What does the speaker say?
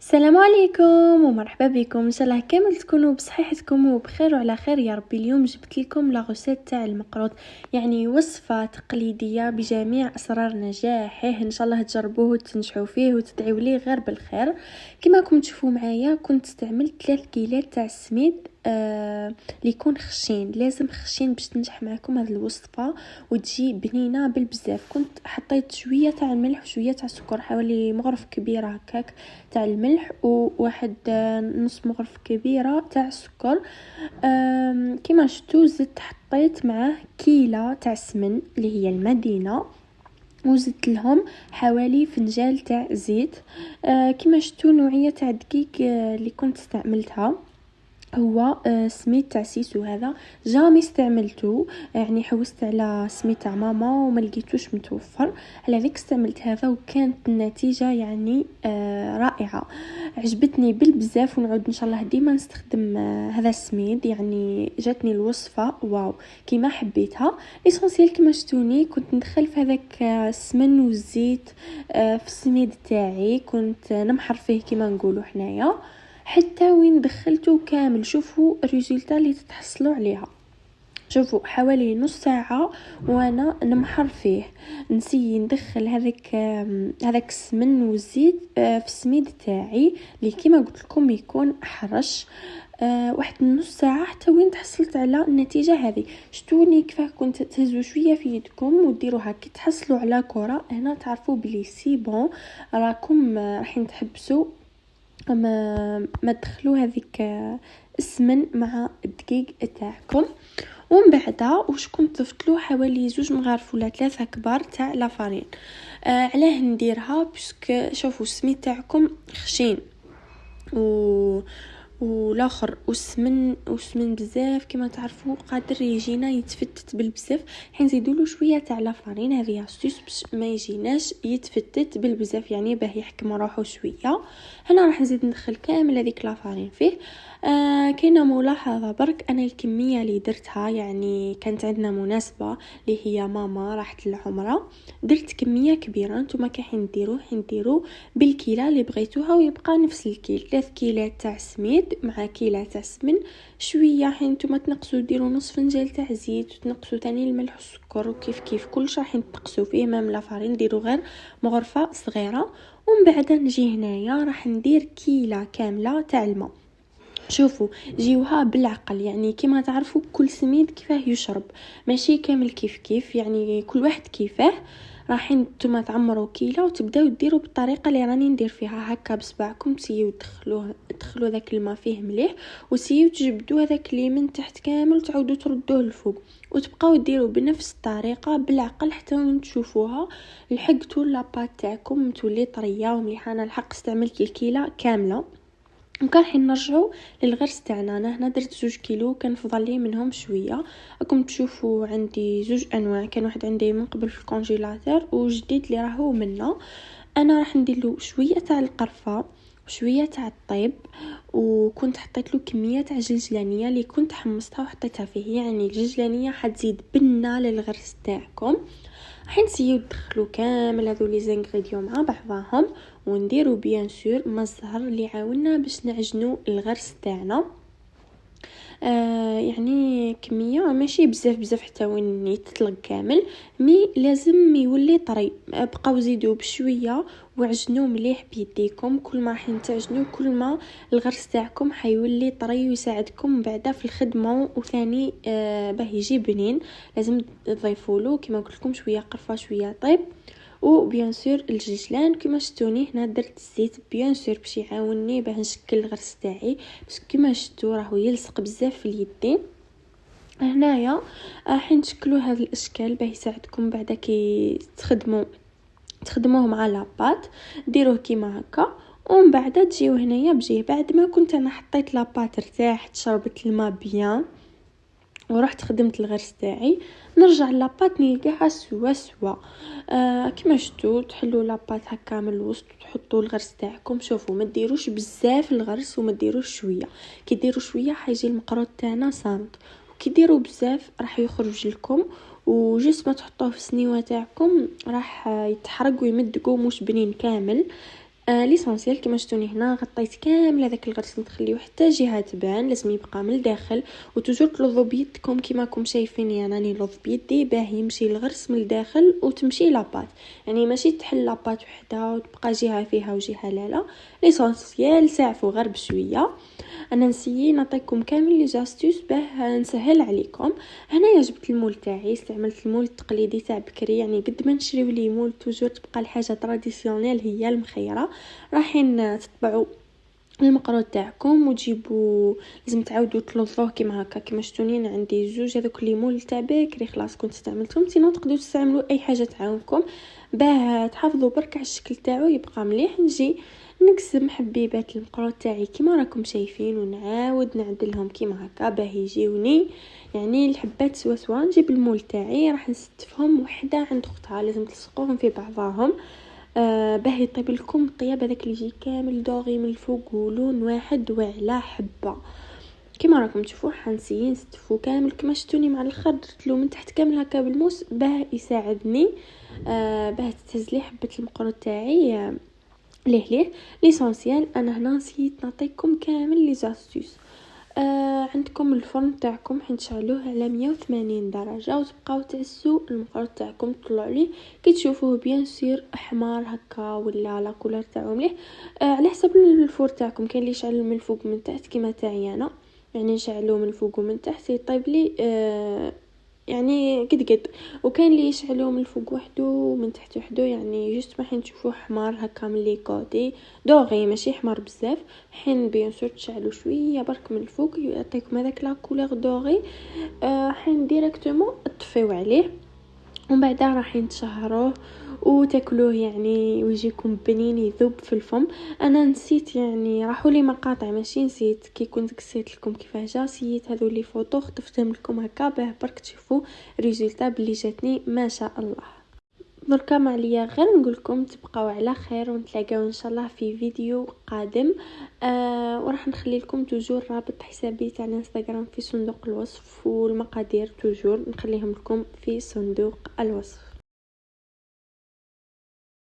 السلام عليكم ومرحبا بكم. ان شاء الله كامل تكونوا بصحتكم وبخير وعلى خير يا ربي. اليوم جبت لكم لا غوسيت تاع المقروط، يعني وصفه تقليديه بجميع اسرار نجاحه. ان شاء الله تجربوه وتنجحوا فيه وتدعوا لي غير بالخير. كما راكم تشوفوا معايا كنت استعملت 3 كيلات تاع السميد اللي يكون خشين، لازم خشين باش تنجح معكم هذه الوصفه وتجي بنينه بالبزاف. كنت حطيت شويه تاع الملح وشويه تاع السكر، حوالي مغرف كبيره هكاك تاع الملح وواحد نص مغرف كبيره تاع السكر. كما شفتوا زدت حطيت معاه كيله تاع السمن اللي هي المدينه، وزدت لهم حوالي فنجال تاع زيت. كما شفتوا نوعيه تاع الدقيق اللي كنت استعملتها هو سميد تاع سيسو. هذا جامي استعملته، يعني حوست على سميد تاع ماما وما لقيتوش متوفر، على ذيك استعملت هذا وكانت النتيجه يعني رائعه، عجبتني بالبزاف ونعود ان شاء الله ديما نستخدم هذا السميد. يعني جاتني الوصفه واو كيما حبيتها. ليسونسيال كما شفتوني كنت ندخل في هذاك السمن والزيت في السميد تاعي، كنت نمحر فيه كيما نقولوا حنايا حتى وين دخلته كامل. شوفوا الريزلتا اللي تتحصلوا عليها، شوفوا حوالي نص ساعة وانا نمحر فيه، نسي ندخل هذاك السمن والزيت في السميد تاعي اللي كيما قلت لكم يكون احرش. واحد نص ساعة حتى وين تحصلت على النتيجة هذه. شتوني كيف كنت تهزوا شوية في يدكم وديروا هكا تحصلوا على كرة، هنا تعرفوا بلي سي بون راكم راح تحبسوا ما تدخلوا هذيك السمن مع الدقيق تاعكم. ومن بعدها واش كنت ضفت له حوالي 2 مغارف ولا 3 كبار تاع لافارين. علاه نديرها باسكو شوفوا السميد تاعكم خشين والاخر وسمن بزاف كما تعرفوا قادر يجينا يتفتت بالبزاف. حين نزيدوا له شويه تاع لافارين، هذه استيس باش ما يجيناش يتفتت بالبزاف، يعني باه يحكم روحه شويه. هنا راح نزيد ندخل كامل هذيك لافارين فيه. كاينه ملاحظه برك، انا الكميه اللي درتها يعني كانت عندنا مناسبه اللي هي ماما راحت للعمره، درت كميه كبيره. نتوما كاين ديروا بالكيله اللي بغيتوها ويبقى نفس الكيل. 3 كيلات تاع سميد مع كيله تاع سمن شويه. حين نتوما تنقصوا ديروا نص فنجان تاع زيت وتنقصوا ثاني الملح والسكر وكيف كيف كلش راح تنقصوا فيه. مام لافارين ديروا غير مغرفه صغيره. ومن بعد نجي هنايا راح ندير كيله كامله تاع الماء. شوفوا جيوها بالعقل، يعني كما تعرفوا كل سميد كيفاه يشرب، ماشي كامل كيف يعني كل واحد كيفاه. راح نتوما تعمروا كيله وتبداو ديروا بالطريقه اللي راني ندير فيها هكا بصبعكم، تسيو تدخلوا ذاك الماء فيه مليح وسيو تجبدوا هذاك اللي من تحت كامل وتعاودوا تردوه لفوق، وتبقاو ديروا بنفس الطريقه بالعقل حتى وين تشوفوها لحقتوا لاباط تاعكم تولي طريه ومليحه. انا الحق استعملت الكيله كامله. وكان حين نرجعوا للغرس تاعنا، انا هنا درت 2 كيلو كان فضل لي منهم شويه. راكم تشوفوا عندي 2 انواع، كان واحد عندي من قبل في الكونجيلاتور وجديد اللي راهو منا. انا راح ندير له شويه تاع القرفه وشويه تاع الطيب، وكنت حطيت له كميه تاع جلجلانيه اللي كنت حمصتها وحطيتها فيه. يعني الجلجلانيه حتزيد بنه للغرس تاعكم. راح نسيو ندخلو كامل هذو لي زانغريديون مع بعضهم ونديرو بيان سور ما الزهر اللي يعاوننا باش نعجنو الغرس تاعنا. يعني كميه ماشي بزاف حتى وين يتطلق كامل، مي لازم يولي طري. بقاو زيدوا بشويه وعجنوه مليح بيديكم. كل ما راح تعجنوا كل ما الغرس تاعكم حيولي طري ويساعدكم بعدا في الخدمه. وثاني باه يجي بنين لازم تضيفوا له كما قلت لكم شويه قرفه شويه طيب وبيان سور الجيجلان. كما شفتوني هنا درت الزيت بيان سور باش يعاونني باه نشكل الغرس تاعي، بس كما شفتوا راهو يلصق بزاف في اليدين. هنايا راح نشكلوا هذا الاشكال باه يساعدكم بعدا كي تخدموه مع لاباط. ديروه كيما هكا ومن بعد تجيو هنايا بجيه. بعد ما كنت انا حطيت لاباط ارتاحت شربت الماء بيان ورحت خدمت الغرس تاعي، نرجع لاباط نلقاها سوا كما شفتوا تحلوا لاباط هكا من الوسط وتحطوا الغرس تاعكم. شوفوا ما ديروش بزاف الغرس وما ديروش شويه، كي ديروا شويه حيجي المقروط تاعنا صامت، وكي ديروا بزاف راح يخرج لكم وجسم تحطوه في السنيوه تاعكم راح يتحرق ويمدقوا مش بنين كامل. ليسونسيال كما شفتوني هنا غطيت كامل هذاك الغرس، نخليو حتى جهه تبان، لازم يبقى من الداخل. وتوجور تلوضوا بيدكم كما راكم شايفين، راني نلوض بيدي باه يمشي الغرس من الداخل وتمشي لاباط، يعني ماشي تحل لاباط وحده وتبقى جهه فيها وجهه لا. ليسونسيال ساعفوا غير بشويه. انا نسيي نعطيكم كامل لي زاستوس باه نسهل عليكم. هنايا جبت المول تاعي، استعملت المول التقليدي تاع بكري، يعني قد ما نشريو لي مول توجور تبقى الحاجه تراديسيونيل هي المخيره. رايحين تطبعوا المقروض تاعكم وتجيبوا، لازم تعاودوا تلوظوه كيما هكا. كيما شفتوني انا عندي زوج هذوك لي مول تاع بكري خلاص كنت استعملتهم، سينو تقدروا تستعملوا اي حاجه تعاونكم باه تحافظوا برك على الشكل تاعو يبقى مليح. نجي نقسم حبيبات المقروض تاعي كيما راكم شايفين ونعاود نعدلهم كيما هكا باه يجيوني يعني الحبات سوا. نجيب المول تاعي راح نستفهم وحده عند اختها، لازم تلصقوهم في بعضهم باه يطيب لكم الطياب هذاك اللي يجي كامل دوغي من الفوق ولون واحد وعلى حبه كيما راكم تشوفوا. حنسيين نستفو كامل كما شفتوني مع الاخر، درت له من تحت كامل هكا بالموس باه يساعدني باه تهز لي حبه المقروض تاعي ليه ليسونسيال. انا هنا نسيت نعطيكم كامل لي زاستوس. عندكم الفرن تاعكم حنشعلوه على 180 درجه وتبقاو تعسوا المقروض تاعكم تطلعوا ليه كي تشوفوه بيان سير احمر هكا ولا لا كولر تاعو مليح. على حسب الفور تاعكم، كاين اللي يشعل من الفوق من تحت كيما تاعي انا، يعني نشعلوه من الفوق ومن تحت يطيب لي يعني قد وكاين اللي يشعلوه من الفوق وحده ومن تحت وحده، يعني جست ما حين تشوفوه حمار هكا من لي كوتي دوغي ماشي حمار بزاف. حين بيان سور تشعلوا شويه برك من الفوق يعطيكم هذاك لا كولور دوغي. حين ديريكتومون تطفيو عليه ومن بعد راح تشهروه وتاكلوه يعني ويجيكم بنين يذوب في الفم. انا نسيت يعني راحوا لي مقاطع ماشي نسيت، كي كنت قصيت لكم كيفاش جا سيت هذو لي فوتو خطفتهم لكم هكا باه برك تشوفوا ريزولتا بلي جاتني ما شاء الله. دركا ما عليا غير نقول لكم تبقاو على خير ونتلاقاو ان شاء الله في فيديو قادم. وراح نخلي لكم توجور رابط حسابي تاع الانستغرام في صندوق الوصف، والمقادير توجور نخليهم لكم في صندوق الوصف.